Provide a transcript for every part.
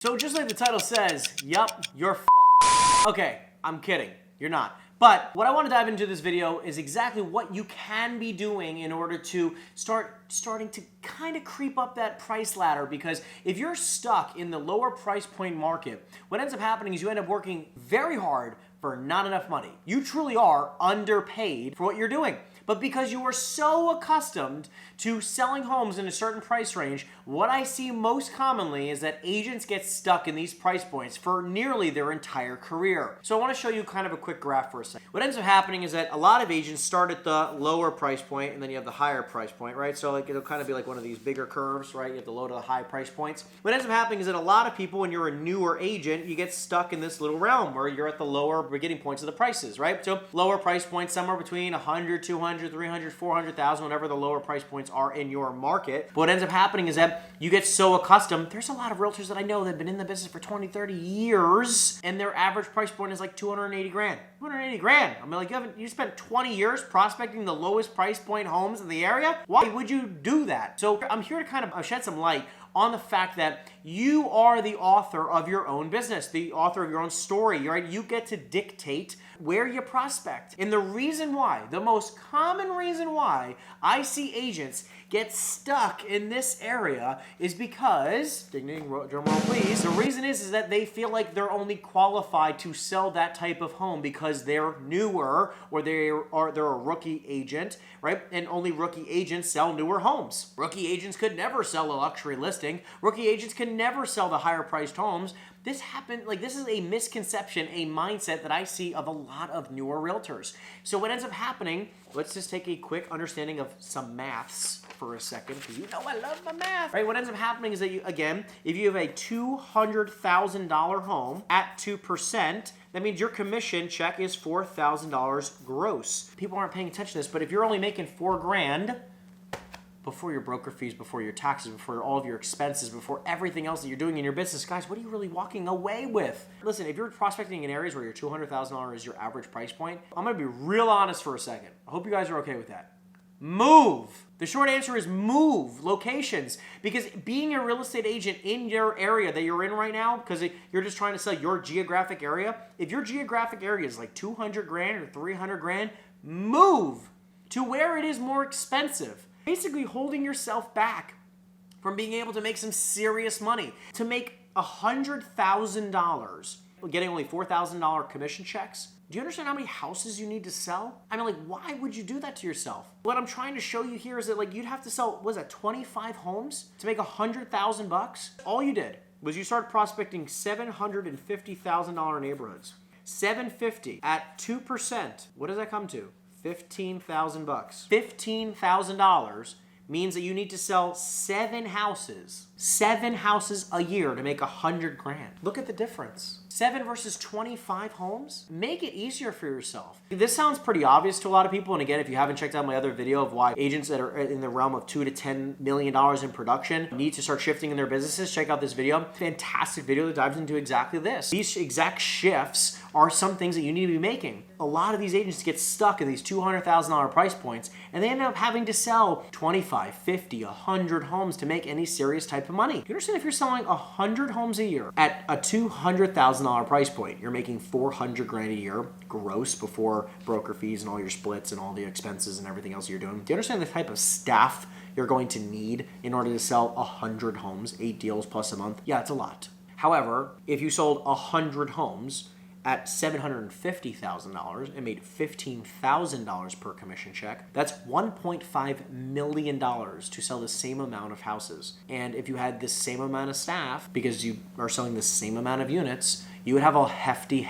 So just like the title says, yup, you're f***ed. Okay, I'm kidding. You're not. But what I want to dive into this video is exactly what you can be doing in order to starting to kind of creep up that price ladder, because if you're stuck in the lower price point market, what ends up happening is you end up working very hard for not enough money. You truly are underpaid for what you're doing. But because you are so accustomed to selling homes in a certain price range, what I see most commonly is that agents get stuck in these price points for nearly their entire career. So I want to show you kind of a quick graph for a second. What ends up happening is that a lot of agents start at the lower price point and then you have the higher price point, right? So like it'll kind of be like one of these bigger curves, right? You have the low to the high price points. What ends up happening is that a lot of people, when you're a newer agent, you get stuck in this little realm where you're at the lower beginning points of the prices, right? So lower price points, somewhere between 100, 200, 300, 400,000, whatever the lower price points are in your market. But what ends up happening is that you get so accustomed. There's a lot of realtors that I know that have been in the business for 20, 30 years, and their average price point is like 280 grand. 280 grand. I mean, like you spent 20 years prospecting the lowest price point homes in the area? Why would you do that? So I'm here to kind of shed some light on the fact that you are the author of your own business, the author of your own story, right? You get to dictate where you prospect. And the reason why, the most common reason why I see agents get stuck in this area is because, ding ding, drum roll please, the reason is that they feel like they're only qualified to sell that type of home because they're newer or they're a rookie agent, right? And only rookie agents sell newer homes. Rookie agents could never sell a luxury listing. Rookie agents can never sell the higher priced homes. This is a misconception, a mindset that I see of a lot of newer realtors. So what ends up happening, let's just take a quick understanding of some maths for a second, because you know I love my math, right? What ends up happening is that you, again, if you have a $200,000 home at 2%, that means your commission check is $4,000 gross. People aren't paying attention to this, but if you're only making $4 grand, before your broker fees, before your taxes, before all of your expenses, before everything else that you're doing in your business, guys, what are you really walking away with? Listen, if you're prospecting in areas where your $200,000 is your average price point, I'm gonna be real honest for a second. I hope you guys are okay with that. Move. The short answer is move locations, because being a real estate agent in your area that you're in right now, because you're just trying to sell your geographic area, if your geographic area is like 200 grand or 300 grand, move to where it is more expensive. Basically holding yourself back from being able to make some serious money. To make $100,000, getting only $4,000 commission checks. Do you understand how many houses you need to sell? I mean, like, why would you do that to yourself? What I'm trying to show you here is that, like, you'd have to sell, what is that, 25 homes to make $100,000? All you did was you started prospecting $750,000 neighborhoods. $750 at 2%. What does that come to? $15,000. $15,000 means that you need to sell 7 houses a year to make 100 grand. Look at the difference. 7 versus 25 homes? Make it easier for yourself. This sounds pretty obvious to a lot of people. And again, if you haven't checked out my other video of why agents that are in the realm of $2 to $10 million in production need to start shifting in their businesses, check out this video. Fantastic video that dives into exactly this. These exact shifts are some things that you need to be making. A lot of these agents get stuck in these $200,000 price points, and they end up having to sell 25, 50, 100 homes to make any serious type of money. You understand, if you're selling 100 homes a year at a $200,000 price point, you're making 400 grand a year gross before broker fees and all your splits and all the expenses and everything else you're doing. Do you understand the type of staff you're going to need in order to sell 100 homes, 8 deals plus a month? Yeah, it's a lot. However, if you sold 100 homes at $750,000 and made $15,000 per commission check, that's $1.5 million to sell the same amount of houses. And if you had the same amount of staff, because you are selling the same amount of units, you would have a hefty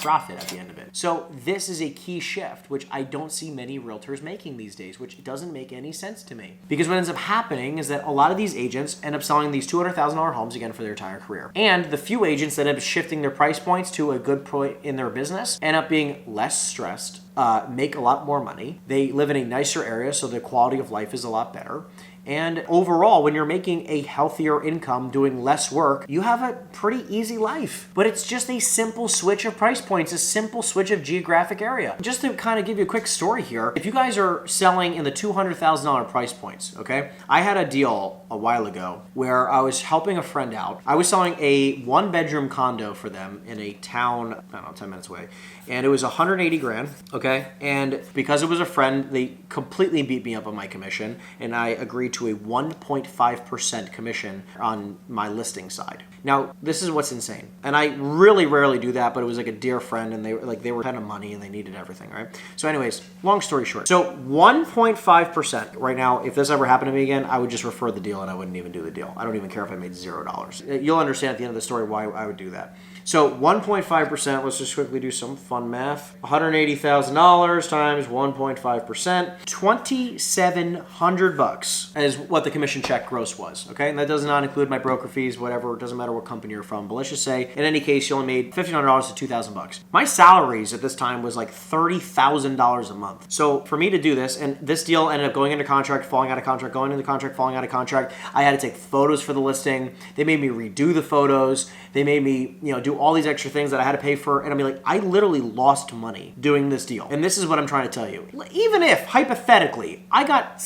profit at the end of it. So this is a key shift, which I don't see many realtors making these days, which doesn't make any sense to me. Because what ends up happening is that a lot of these agents end up selling these $200,000 homes again for their entire career. And the few agents that end up shifting their price points to a good point in their business end up being less stressed, make a lot more money. They live in a nicer area, so their quality of life is a lot better. And overall, when you're making a healthier income, doing less work, you have a pretty easy life. But it's just a simple switch of price points, a simple switch of geographic area. Just to kind of give you a quick story here, if you guys are selling in the $200,000 price points, okay? I had a deal a while ago where I was helping a friend out. I was selling a 1-bedroom condo for them in a town, I don't know, 10 minutes away. And it was 180 grand, okay? And because it was a friend, they completely beat me up on my commission, and I agreed to a 1.5% commission on my listing side. Now, this is what's insane. And I really rarely do that, but it was like a dear friend, and they were kind of money and they needed everything, right? So anyways, long story short. So 1.5% right now, if this ever happened to me again, I would just refer the deal and I wouldn't even do the deal. I don't even care if I made $0. You'll understand at the end of the story why I would do that. So 1.5%, let's just quickly do some fun math. $180,000 times 1.5%, $2,700 is what the commission check gross was, okay? And that does not include my broker fees, whatever, it doesn't matter what company you're from, but let's just say, in any case, you only made $1,500 to $2,000. My salaries at this time was like $30,000 a month. So for me to do this, and this deal ended up going into contract, falling out of contract, going into contract, falling out of contract. I had to take photos for the listing. They made me redo the photos. They made me, do all these extra things that I had to pay for. And I mean, like, I literally lost money doing this deal. And this is what I'm trying to tell you. Even if, hypothetically, I got,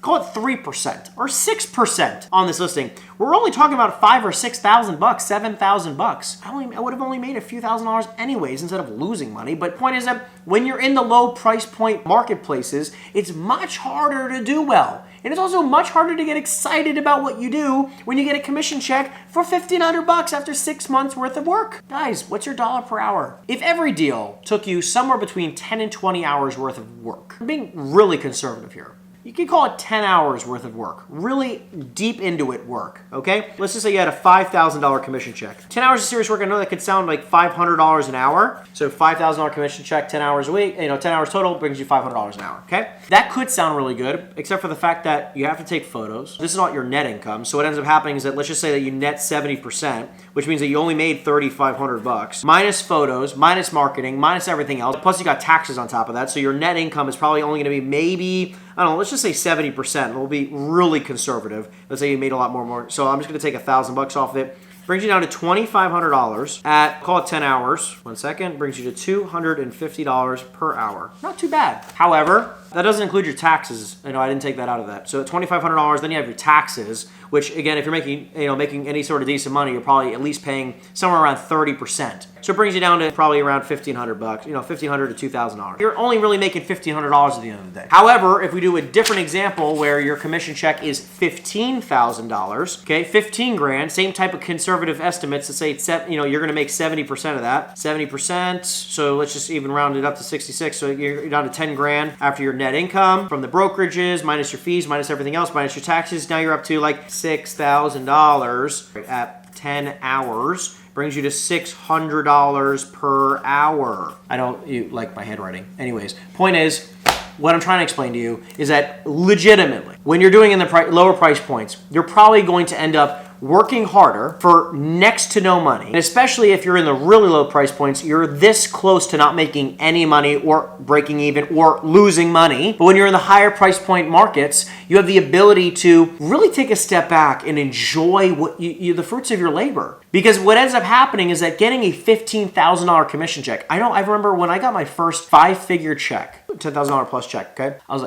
call it 3% or 6% on this listing, we're only talking about $5,000 or $6,000, $7,000. I would have only made a few $1,000s anyways instead of losing money. But point is that when you're in the low price point marketplaces, it's much harder to do well. And it's also much harder to get excited about what you do when you get a commission check for $1,500 after 6 months worth of work. Guys, what's your dollar per hour? If every deal took you somewhere between 10 and 20 hours worth of work, I'm being really conservative here. You can call it 10 hours worth of work, really deep into it work, okay? Let's just say you had a $5,000 commission check. 10 hours of serious work, I know that could sound like $500 an hour. So $5,000 commission check, 10 hours a week, 10 hours total brings you $500 an hour, okay? That could sound really good, except for the fact that you have to take photos. This is not your net income. So what ends up happening is that, let's just say that you net 70%, which means that you only made $3,500, minus photos, minus marketing, minus everything else. Plus you got taxes on top of that. So your net income is probably only gonna be maybe, I don't know, let's just say 70%. We'll be really conservative. Let's say you made a lot more. So I'm just gonna take $1,000 off of it. Brings you down to $2,500 at, call it 10 hours. 1 second, brings you to $250 per hour. Not too bad. However, that doesn't include your taxes. I didn't take that out of that. So at $2,500, then you have your taxes, which again, if you're making any sort of decent money, you're probably at least paying somewhere around 30%. So it brings you down to probably around $1,500, $1,500 to $2,000. You're only really making $1,500 at the end of the day. However, if we do a different example where your commission check is $15,000, okay, 15 grand, same type of conservative estimates to say, you're going to make 70% of that, 70%. So let's just even round it up to 66. So you're down to 10 grand after your net income from the brokerages, minus your fees, minus everything else, minus your taxes. Now you're up to like $6,000 at 10 hours. Brings you to $600 per hour. I know you like my handwriting. Anyways, point is, what I'm trying to explain to you is that legitimately, when you're doing in the lower price points, you're probably going to end up working harder for next to no money. And especially if you're in the really low price points, you're this close to not making any money or breaking even or losing money. But when you're in the higher price point markets, you have the ability to really take a step back and enjoy what the fruits of your labor. Because what ends up happening is that getting a $15,000 commission check, I remember when I got my first 5-figure check, $10,000 plus check, okay? I was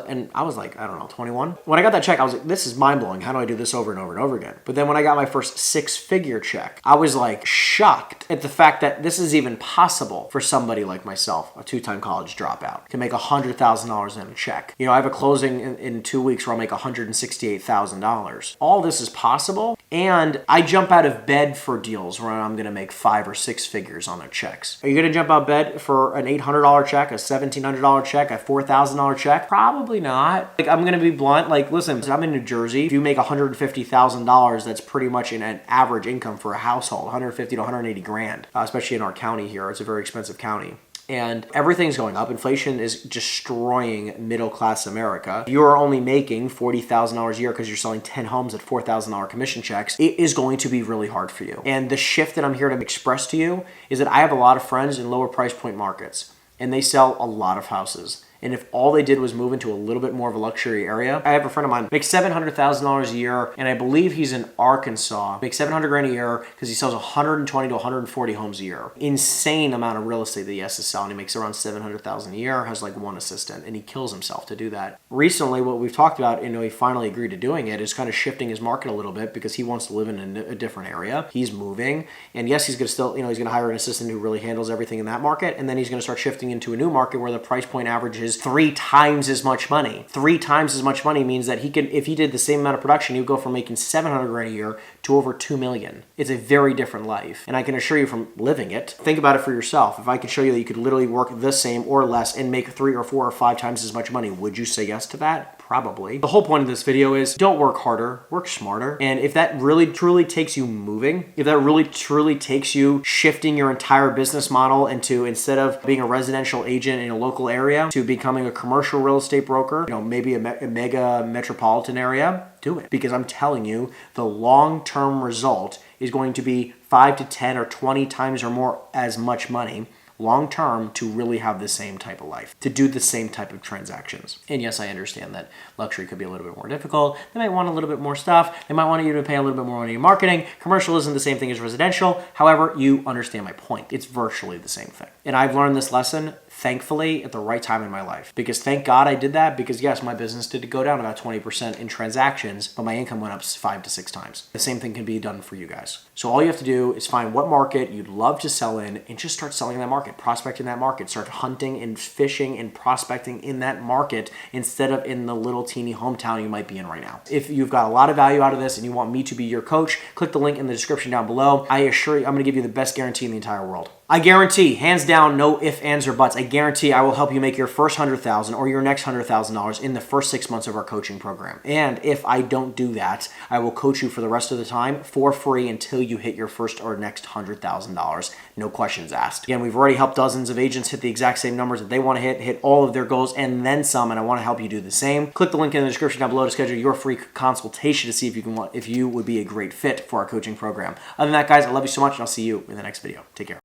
like, I don't know, 21. When I got that check, I was like, this is mind blowing. How do I do this over and over and over again? But then when I got my first 6-figure check, I was like shocked at the fact that this is even possible for somebody like myself, a 2-time college dropout, to make $100,000 in a check. I have a closing in 2 weeks where I'll make $168,000. All this is possible, and I jump out of bed for deals where I'm gonna make 5 or 6 figures on their checks. Are you gonna jump out of bed for an $800 check, a $1,700 check, a $4,000 check? Probably not. I'm gonna be blunt. Listen, I'm in New Jersey. If you make $150,000, that's pretty much an average income for a household, 150 to 180 grand, especially in our county here. It's a very expensive county. And everything's going up. Inflation is destroying middle-class America. If you are only making $40,000 a year because you're selling 10 homes at $4,000 commission checks, it is going to be really hard for you. And the shift that I'm here to express to you is that I have a lot of friends in lower price point markets, and they sell a lot of houses. And if all they did was move into a little bit more of a luxury area, I have a friend of mine makes $700,000 a year, and I believe he's in Arkansas, makes 700 grand a year because he sells 120 to 140 homes a year. Insane amount of real estate that he has to sell, and he makes around 700,000 a year, has like one assistant, and he kills himself to do that. Recently, what we've talked about, he finally agreed to doing it, is kind of shifting his market a little bit because he wants to live in a different area. He's moving, and yes, he's going to still, he's going to hire an assistant who really handles everything in that market, and then he's going to start shifting into a new market where the price point average is 3 times as much money. 3 times as much money means that he could, if he did the same amount of production, he would go from making 700 grand a year to over 2 million. It's a very different life, and I can assure you from living it. Think about it for yourself. If I could show you that you could literally work the same or less and make 3 or 4 or 5 times as much money, would you say yes to that? Probably. The whole point of this video is don't work harder, work smarter. And if that really truly takes you moving, if that really truly takes you shifting your entire business model into, instead of being a residential agent in a local area, to becoming a commercial real estate broker, maybe a mega metropolitan area, do it. Because I'm telling you, the long-term result is going to be 5 to 10 or 20 times or more as much money long term to really have the same type of life, to do the same type of transactions. And yes, I understand that luxury could be a little bit more difficult. They might want a little bit more stuff. They might want you to pay a little bit more money in marketing. Commercial isn't the same thing as residential. However, you understand my point. It's virtually the same thing. And I've learned this lesson, thankfully, at the right time in my life. Because thank God I did that, because yes, my business did go down about 20% in transactions, but my income went up 5 to 6 times. The same thing can be done for you guys. So all you have to do is find what market you'd love to sell in and just start selling in that market, prospecting that market, start hunting and fishing and prospecting in that market instead of in the little teeny hometown you might be in right now. If you've got a lot of value out of this and you want me to be your coach, click the link in the description down below. I assure you, I'm gonna give you the best guarantee in the entire world. I guarantee, hands down, no ifs, ands, or buts, I guarantee I will help you make your first $100,000 or your next $100,000 in the first 6 months of our coaching program. And if I don't do that, I will coach you for the rest of the time for free until you hit your first or next $100,000. No questions asked. Again, we've already helped dozens of agents hit the exact same numbers that they want to hit all of their goals and then some, and I want to help you do the same. Click the link in the description down below to schedule your free consultation to see if you would be a great fit for our coaching program. Other than that, guys, I love you so much, and I'll see you in the next video. Take care.